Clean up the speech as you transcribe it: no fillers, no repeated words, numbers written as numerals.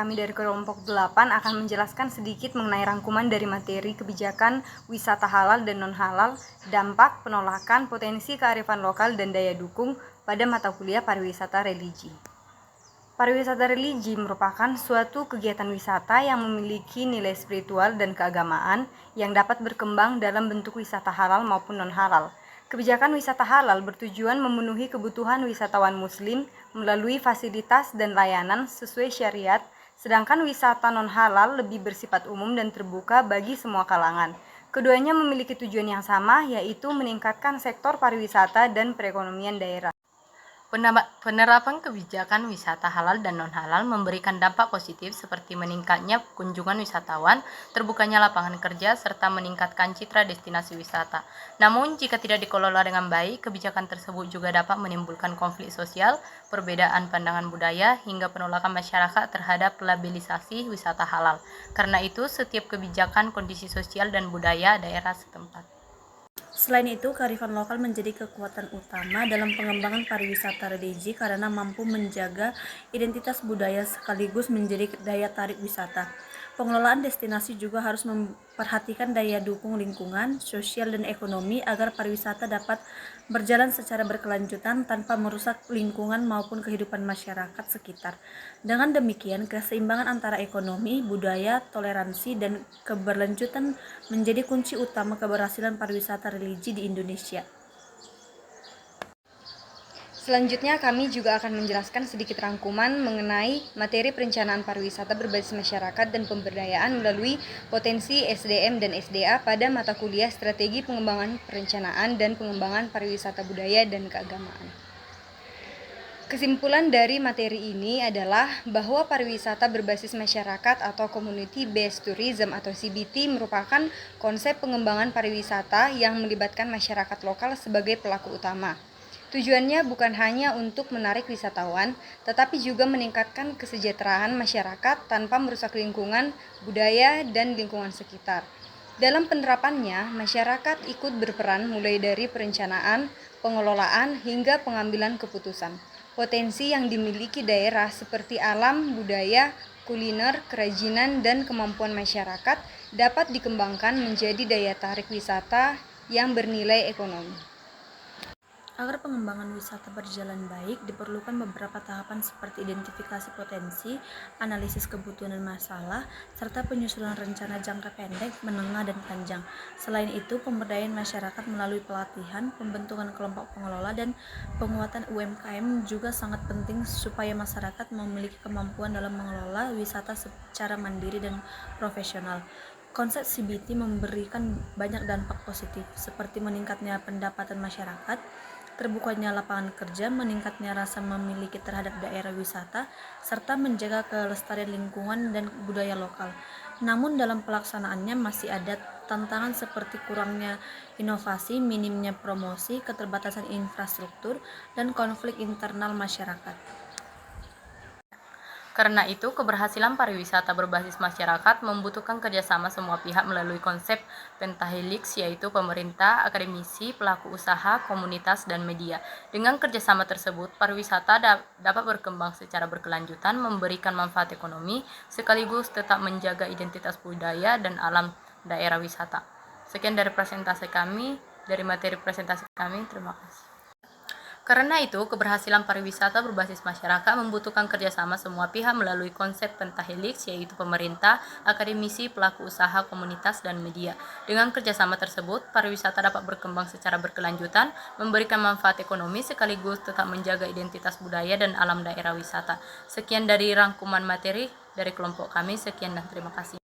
kami dari kelompok 8 akan menjelaskan sedikit mengenai rangkuman dari materi kebijakan wisata halal dan non-halal, dampak, penolakan, potensi kearifan lokal, dan daya dukung pada mata kuliah pariwisata religi. Pariwisata religi merupakan suatu kegiatan wisata yang memiliki nilai spiritual dan keagamaan yang dapat berkembang dalam bentuk wisata halal maupun non-halal. Kebijakan wisata halal bertujuan memenuhi kebutuhan wisatawan muslim melalui fasilitas dan layanan sesuai syariat, sedangkan wisata non-halal lebih bersifat umum dan terbuka bagi semua kalangan. Keduanya memiliki tujuan yang sama, yaitu meningkatkan sektor pariwisata dan perekonomian daerah. Penerapan kebijakan wisata halal dan non-halal memberikan dampak positif seperti meningkatnya kunjungan wisatawan, terbukanya lapangan kerja, serta meningkatkan citra destinasi wisata. Namun, jika tidak dikelola dengan baik, kebijakan tersebut juga dapat menimbulkan konflik sosial, perbedaan pandangan budaya, hingga penolakan masyarakat terhadap labellisasi wisata halal. Karena itu, setiap kebijakan, kondisi sosial dan budaya daerah setempat. Selain itu, kearifan lokal menjadi kekuatan utama dalam pengembangan pariwisata religi karena mampu menjaga identitas budaya sekaligus menjadi daya tarik wisata. Pengelolaan destinasi juga harus memperhatikan daya dukung lingkungan, sosial, dan ekonomi agar pariwisata dapat berjalan secara berkelanjutan tanpa merusak lingkungan maupun kehidupan masyarakat sekitar. Dengan demikian, keseimbangan antara ekonomi, budaya, toleransi, dan keberlanjutan menjadi kunci utama keberhasilan pariwisata religi di Indonesia. Selanjutnya kami juga akan menjelaskan sedikit rangkuman mengenai materi perencanaan pariwisata berbasis masyarakat dan pemberdayaan melalui potensi SDM dan SDA pada mata kuliah Strategi Pengembangan Perencanaan dan Pengembangan Pariwisata Budaya dan Keagamaan. Kesimpulan dari materi ini adalah bahwa pariwisata berbasis masyarakat atau Community Based Tourism atau CBT merupakan konsep pengembangan pariwisata yang melibatkan masyarakat lokal sebagai pelaku utama. Tujuannya bukan hanya untuk menarik wisatawan, tetapi juga meningkatkan kesejahteraan masyarakat tanpa merusak lingkungan, budaya, dan lingkungan sekitar. Dalam penerapannya, masyarakat ikut berperan mulai dari perencanaan, pengelolaan, hingga pengambilan keputusan. Potensi yang dimiliki daerah seperti alam, budaya, kuliner, kerajinan, dan kemampuan masyarakat dapat dikembangkan menjadi daya tarik wisata yang bernilai ekonomi. Agar pengembangan wisata berjalan baik, diperlukan beberapa tahapan seperti identifikasi potensi, analisis kebutuhan dan masalah, serta penyusunan rencana jangka pendek, menengah, dan panjang. Selain itu, pemberdayaan masyarakat melalui pelatihan, pembentukan kelompok pengelola, dan penguatan UMKM juga sangat penting supaya masyarakat memiliki kemampuan dalam mengelola wisata secara mandiri dan profesional. Konsep CBT memberikan banyak dampak positif, seperti meningkatnya pendapatan masyarakat, terbukanya lapangan kerja, meningkatnya rasa memiliki terhadap daerah wisata, serta menjaga kelestarian lingkungan dan budaya lokal. Namun dalam pelaksanaannya masih ada tantangan seperti kurangnya inovasi, minimnya promosi, keterbatasan infrastruktur, dan konflik internal masyarakat. Karena itu, keberhasilan pariwisata berbasis masyarakat membutuhkan kerjasama semua pihak melalui konsep pentahelix, yaitu pemerintah, akademisi, pelaku usaha, komunitas, dan media. Dengan kerjasama tersebut, pariwisata dapat berkembang secara berkelanjutan, memberikan manfaat ekonomi, sekaligus tetap menjaga identitas budaya dan alam daerah wisata. Sekian dari materi presentasi kami. Terima kasih. Karena itu, keberhasilan pariwisata berbasis masyarakat membutuhkan kerjasama semua pihak melalui konsep pentahelix, yaitu pemerintah, akademisi, pelaku usaha, komunitas, dan media. Dengan kerjasama tersebut, pariwisata dapat berkembang secara berkelanjutan, memberikan manfaat ekonomi, sekaligus tetap menjaga identitas budaya dan alam daerah wisata. Sekian dari rangkuman materi dari kelompok kami. Sekian dan terima kasih.